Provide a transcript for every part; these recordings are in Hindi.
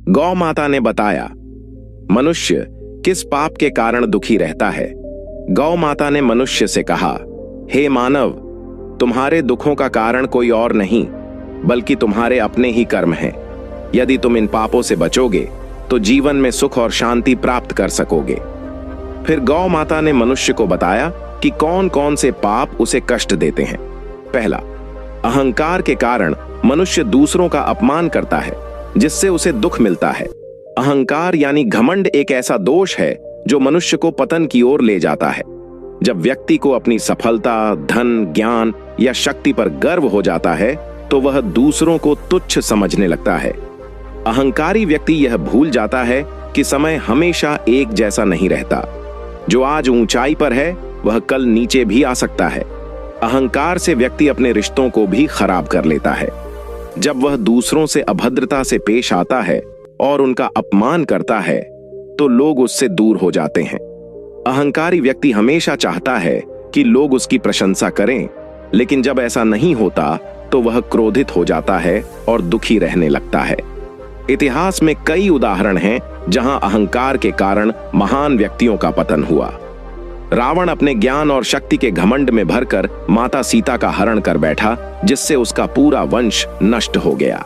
गौ माता ने बताया, मनुष्य किस पाप के कारण दुखी रहता है? गौ माता ने मनुष्य से कहा, हे मानव, तुम्हारे दुखों का कारण कोई और नहीं बल्कि तुम्हारे अपने ही कर्म हैं। यदि तुम इन पापों से बचोगे तो जीवन में सुख और शांति प्राप्त कर सकोगे। फिर गौ माता ने मनुष्य को बताया कि कौन कौन से पाप उसे कष्ट देते हैं। पहला, अहंकार के कारण मनुष्य दूसरों का अपमान करता है, जिससे उसे दुख मिलता है। अहंकार यानी घमंड एक ऐसा दोष है जो मनुष्य को पतन की ओर ले जाता है। जब व्यक्ति को अपनी सफलता, धन, ज्ञान या शक्ति पर गर्व हो जाता है तो वह दूसरों को तुच्छ समझने लगता है। अहंकारी व्यक्ति यह भूल जाता है कि समय हमेशा एक जैसा नहीं रहता। जो आज ऊंचाई पर है वह कल नीचे भी आ सकता है। अहंकार से व्यक्ति अपने रिश्तों को भी खराब कर लेता है। जब वह दूसरों से अभद्रता से पेश आता है और उनका अपमान करता है तो लोग उससे दूर हो जाते हैं। अहंकारी व्यक्ति हमेशा चाहता है कि लोग उसकी प्रशंसा करें, लेकिन जब ऐसा नहीं होता तो वह क्रोधित हो जाता है और दुखी रहने लगता है। इतिहास में कई उदाहरण हैं जहां अहंकार के कारण महान व्यक्तियों का पतन हुआ। रावण अपने ज्ञान और शक्ति के घमंड में भरकर माता सीता का हरण कर बैठा, जिससे उसका पूरा वंश नष्ट हो गया।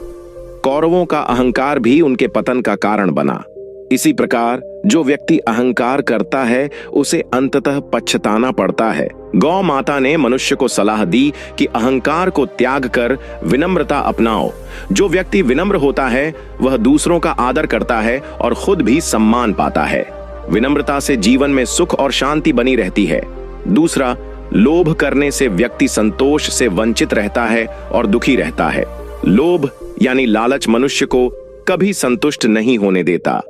कौरवों का अहंकार भी उनके पतन का कारण बना। इसी प्रकार जो व्यक्ति अहंकार करता है उसे अंततः पछताना पड़ता है। गौ माता ने मनुष्य को सलाह दी कि अहंकार को त्याग कर विनम्रता अपनाओ। जो व्यक्ति विनम्र होता है वह दूसरों का आदर करता है और खुद भी सम्मान पाता है। विनम्रता से जीवन में सुख और शांति बनी रहती है। दूसरा, लोभ करने से व्यक्ति संतोष से वंचित रहता है और दुखी रहता है। लोभ यानी लालच मनुष्य को कभी संतुष्ट नहीं होने देता।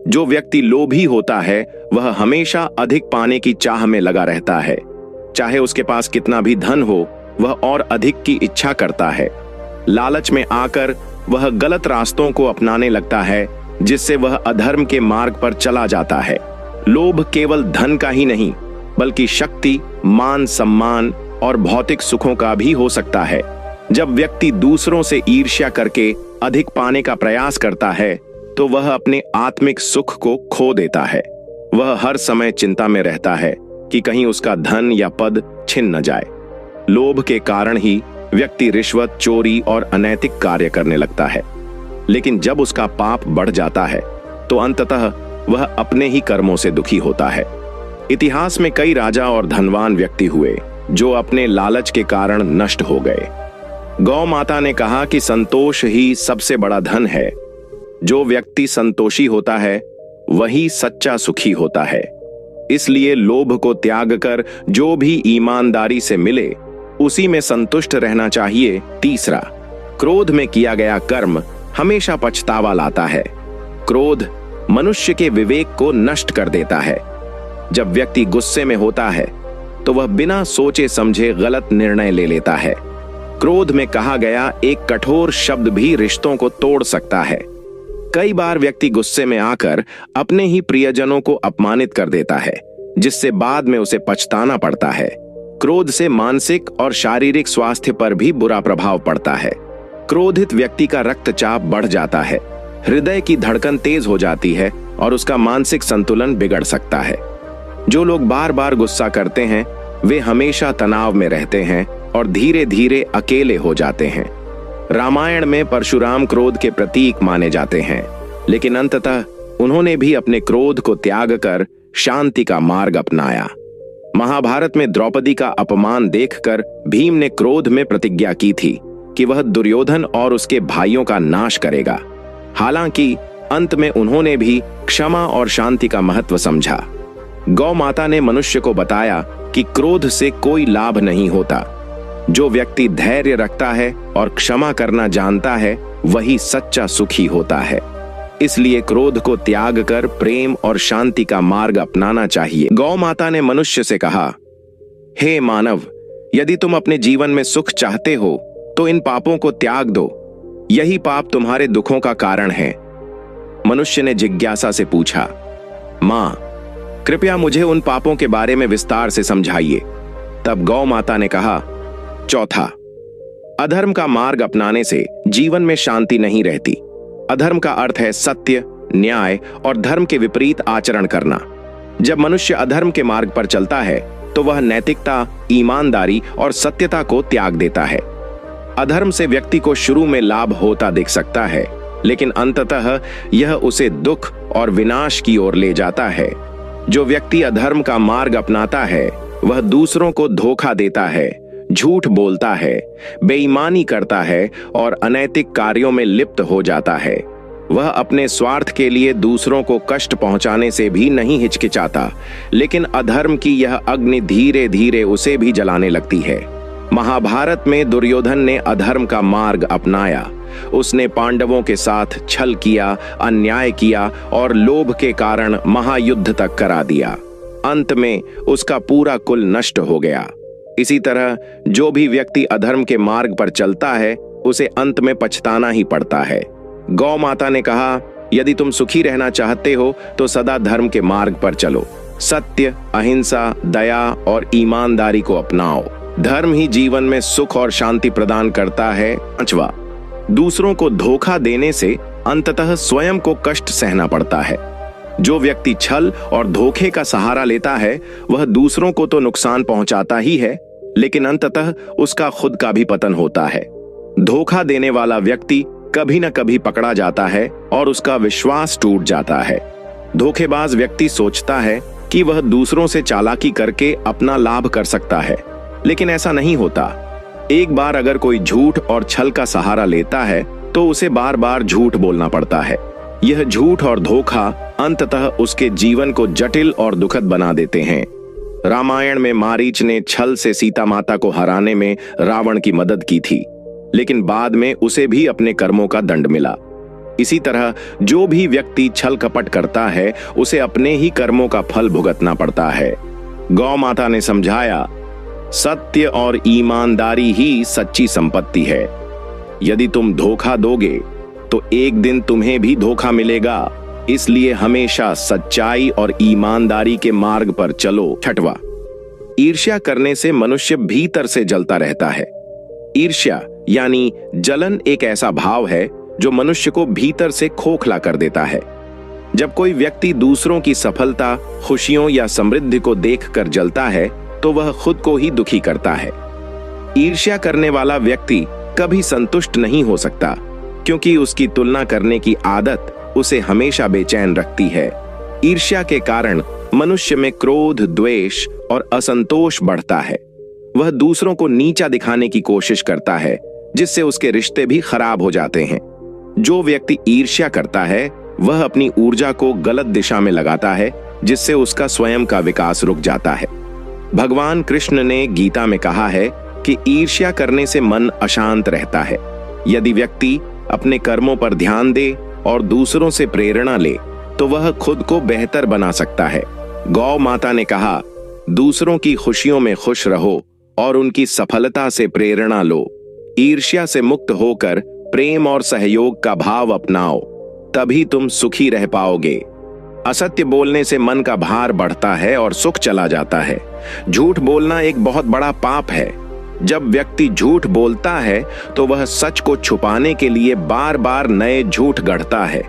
जो व्यक्ति लोभी होता है वह हमेशा अधिक पाने की चाह में लगा रहता है। चाहे उसके पास कितना भी धन हो, वह और अधिक की इच्छा करता है। लालच में आकर वह गलत रास्तों को अपनाने लगता है, जिससे वह अधर्म के मार्ग पर चला जाता है। लोभ केवल धन का ही नहीं बल्कि शक्ति, मान, सम्मान और भौतिक सुखों का भी हो सकता है। जब व्यक्ति दूसरों से ईर्ष्या करके अधिक पाने का प्रयास करता है तो वह अपने आत्मिक सुख को खो देता है। वह हर समय चिंता में रहता है कि कहीं उसका धन या पद छिन न जाए। लोभ के कारण ही व्यक्ति रिश्वत, चोरी और अनैतिक कार्य करने लगता है। लेकिन जब उसका पाप बढ़ जाता है तो अंततः वह अपने ही कर्मों से दुखी होता है। इतिहास में कई राजा और धनवान व्यक्ति हुए जो अपने लालच के कारण नष्ट हो गए। गौ माता ने कहा कि संतोष ही सबसे बड़ा धन है। जो व्यक्ति संतोषी होता है वही सच्चा सुखी होता है। इसलिए लोभ को त्याग कर जो भी ईमानदारी से मिले उसी में संतुष्ट रहना चाहिए। तीसरा, क्रोध में किया गया कर्म हमेशा पछतावा लाता है। क्रोध मनुष्य के विवेक को नष्ट कर देता है। जब व्यक्ति गुस्से में होता है तो वह बिना सोचे समझे गलत निर्णय ले लेता है। क्रोध में कहा गया एक कठोर शब्द भी रिश्तों को तोड़ सकता है। कई बार व्यक्ति गुस्से में आकर अपने ही प्रियजनों को अपमानित कर देता है, जिससे बाद में उसे पछताना पड़ता है। क्रोध से मानसिक और शारीरिक स्वास्थ्य पर भी बुरा प्रभाव पड़ता है। क्रोधित व्यक्ति का रक्तचाप बढ़ जाता है, हृदय की धड़कन तेज हो जाती है और उसका मानसिक संतुलन बिगड़ सकता है। जो लोग बार बार गुस्सा करते हैं वे हमेशा तनाव में रहते हैं और धीरे धीरे अकेले हो जाते हैं। रामायण में परशुराम क्रोध के प्रतीक माने जाते हैं, लेकिन अंततः उन्होंने भी अपने क्रोध को त्याग कर शांति का मार्ग अपनाया। महाभारत में द्रौपदी का अपमान देखकर भीम ने क्रोध में प्रतिज्ञा की थी कि वह दुर्योधन और उसके भाइयों का नाश करेगा। हालांकि अंत में उन्होंने भी क्षमा और शांति का महत्व समझा। गौ माता ने मनुष्य को बताया कि क्रोध से कोई लाभ नहीं होता। जो व्यक्ति धैर्य रखता है और क्षमा करना जानता है वही सच्चा सुखी होता है। इसलिए क्रोध को त्याग कर प्रेम और शांति का मार्ग अपनाना चाहिए। गौ माता ने मनुष्य से कहा, हे मानव, यदि तुम अपने जीवन में सुख चाहते हो तो इन पापों को त्याग दो। यही पाप तुम्हारे दुखों का कारण है। मनुष्य ने जिज्ञासा से पूछा, मां, कृपया मुझे उन पापों के बारे में विस्तार से समझाइए। तब गौ माता ने कहा, चौथा, अधर्म का मार्ग अपनाने से जीवन में शांति नहीं रहती। अधर्म का अर्थ है सत्य, न्याय और धर्म के विपरीत आचरण करना। जब मनुष्य अधर्म के मार्ग पर चलता है तो वह नैतिकता, ईमानदारी और सत्यता को त्याग देता है। अधर्म से व्यक्ति को शुरू में लाभ होता दिख सकता है, लेकिन अंततः यह उसे दुख और विनाश की ओर ले जाता है। जो व्यक्ति अधर्म का मार्ग अपनाता है वह दूसरों को धोखा देता है, झूठ बोलता है, बेईमानी करता है और अनैतिक कार्यों में लिप्त हो जाता है। वह अपने स्वार्थ के लिए दूसरों को कष्ट पहुंचाने से भी नहीं हिचकिचाता, लेकिन अधर्म की यह अग्नि धीरे धीरे उसे भी जलाने लगती है। महाभारत में दुर्योधन ने अधर्म का मार्ग अपनाया। उसने पांडवों के साथ छल किया, अन्याय किया और लोभ के कारण महायुद्ध तक करा दिया। अंत में उसका पूरा कुल नष्ट हो गया। इसी तरह जो भी व्यक्ति अधर्म के मार्ग पर चलता है उसे अंत में पछताना ही पड़ता है। गौ माता ने कहा, यदि तुम सुखी रहना चाहते हो तो सदा धर्म के मार्ग पर चलो। सत्य, अहिंसा, दया और ईमानदारी को अपनाओ। धर्म ही जीवन में सुख और शांति प्रदान करता है। 5वां, दूसरों को धोखा देने से अंततः स्वयं को कष्ट सहना पड़ता है। जो व्यक्ति छल और धोखे का सहारा लेता है वह दूसरों को तो नुकसान पहुंचाता ही है, लेकिन अंततः उसका खुद का भी पतन होता है। धोखा देने वाला व्यक्ति कभी न कभी पकड़ा जाता है और उसका विश्वास टूट जाता है। धोखेबाज व्यक्ति सोचता है कि वह दूसरों से चालाकी करके अपना लाभ कर सकता है, लेकिन ऐसा नहीं होता। एक बार अगर कोई झूठ और छल का सहारा लेता है तो उसे बार बार झूठ बोलना पड़ता है। यह झूठ और धोखा अंततः उसके जीवन को जटिल और दुखद बना देते हैं। रामायण में मारीच ने छल से सीता माता को हराने में रावण की मदद की थी, लेकिन बाद में उसे भी अपने कर्मों का दंड मिला। इसी तरह जो भी व्यक्ति छल कपट करता है उसे अपने ही कर्मों का फल भुगतना पड़ता है। गौ माता ने समझाया, सत्य और ईमानदारी ही सच्ची संपत्ति है। यदि तुम धोखा दोगे तो एक दिन तुम्हें भी धोखा मिलेगा, इसलिए हमेशा सच्चाई और ईमानदारी के मार्ग पर चलो। 6वां, ईर्ष्या करने से मनुष्य भीतर से जलता रहता है। ईर्ष्या यानी जलन एक ऐसा भाव है जो मनुष्य को भीतर से खोखला कर देता है। जब कोई व्यक्ति दूसरों की सफलता, खुशियों या समृद्धि को देखकर जलता है तो वह खुद को ही दुखी करता है। ईर्ष्या करने वाला व्यक्ति कभी संतुष्ट नहीं हो सकता, क्योंकि उसकी तुलना करने की आदत उसे हमेशा बेचैन रखती है। ईर्ष्या के कारण मनुष्य में क्रोध, द्वेष और असंतोष बढ़ता है। वह दूसरों को नीचा दिखाने की कोशिश करता है, जिससे उसके रिश्ते भी खराब हो जाते हैं। जो व्यक्ति ईर्ष्या करता है वह अपनी ऊर्जा को गलत दिशा में लगाता है, जिससे उसका स्वयं का विकास रुक जाता है। भगवान कृष्ण ने गीता में कहा है कि ईर्ष्या करने से मन अशांत रहता है। यदि व्यक्ति अपने कर्मों पर ध्यान दे और दूसरों से प्रेरणा ले तो वह खुद को बेहतर बना सकता है। गौ माता ने कहा, दूसरों की खुशियों में खुश रहो और उनकी सफलता से प्रेरणा लो। ईर्ष्या से मुक्त होकर प्रेम और सहयोग का भाव अपनाओ, तभी तुम सुखी रह पाओगे। असत्य बोलने से मन का भार बढ़ता है और सुख चला जाता है। झूठ बोलना एक बहुत बड़ा पाप है। जब व्यक्ति झूठ बोलता है तो वह सच को छुपाने के लिए बार बार नए झूठ गढ़ता है।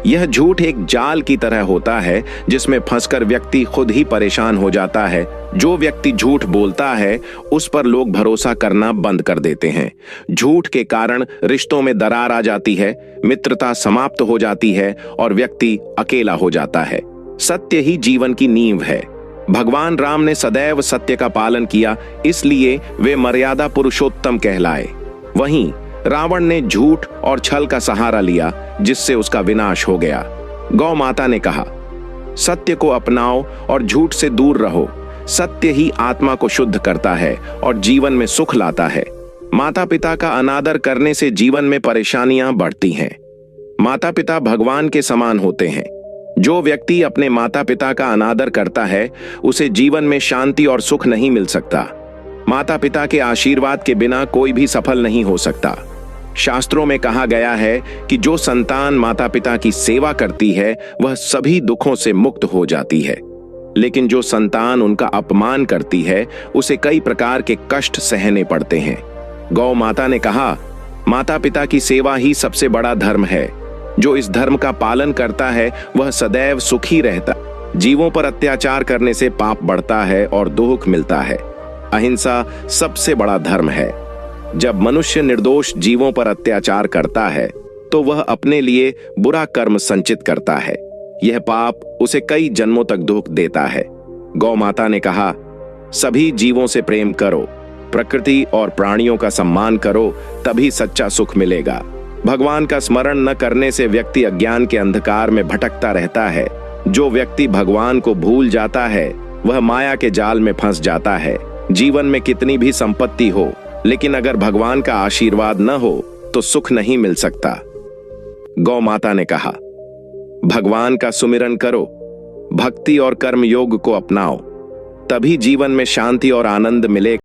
यह झूठ एक जाल की तरह होता है जिसमें फंसकर व्यक्ति खुद ही परेशान हो जाता है। जो व्यक्ति झूठ बोलता है उस पर लोग भरोसा करना बंद कर देते हैं। झूठ के कारण रिश्तों में दरार आ जाती है, मित्रता समाप्त हो जाती है और व्यक्ति अकेला हो जाता है। सत्य ही जीवन की नींव है। भगवान राम ने सदैव सत्य का पालन किया, इसलिए वे मर्यादा पुरुषोत्तम कहलाए। वहीं रावण ने झूठ और छल का सहारा लिया, जिससे उसका विनाश हो गया। गौ माता ने कहा, सत्य को अपनाओ और झूठ से दूर रहो। सत्य ही आत्मा को शुद्ध करता है और जीवन में सुख लाता है। माता पिता का अनादर करने से जीवन में परेशानियां बढ़ती हैं। माता पिता भगवान के समान होते हैं। जो व्यक्ति अपने माता पिता का अनादर करता है उसे जीवन में शांति और सुख नहीं मिल सकता। माता पिता के आशीर्वाद के बिना कोई भी सफल नहीं हो सकता। शास्त्रों में कहा गया है कि जो संतान माता पिता की सेवा करती है वह सभी दुखों से मुक्त हो जाती है, लेकिन जो संतान उनका अपमान करती है उसे कई प्रकार के कष्ट सहने पड़ते हैं। गौ माता ने कहा, माता पिता की सेवा ही सबसे बड़ा धर्म है। जो इस धर्म का पालन करता है वह सदैव सुखी रहता। जीवों पर अत्याचार करने से पाप बढ़ता है और दुख मिलता है। अहिंसा सबसे बड़ा धर्म है। जब मनुष्य निर्दोष जीवों पर अत्याचार करता है तो वह अपने लिए बुरा कर्म संचित करता है। यह पाप उसे कई जन्मों तक दुख देता है। गौ माता ने कहा, सभी जीवों से प्रेम करो, प्रकृति और प्राणियों का सम्मान करो, तभी सच्चा सुख मिलेगा। भगवान का स्मरण न करने से व्यक्ति अज्ञान के अंधकार में भटकता रहता है। जो व्यक्ति भगवान को भूल जाता है वह माया के जाल में फंस जाता है। जीवन में कितनी भी संपत्ति हो, लेकिन अगर भगवान का आशीर्वाद न हो तो सुख नहीं मिल सकता। गौ माता ने कहा, भगवान का सुमिरन करो, भक्ति और कर्म योग को अपनाओ, तभी जीवन में शांति और आनंद मिलेगा।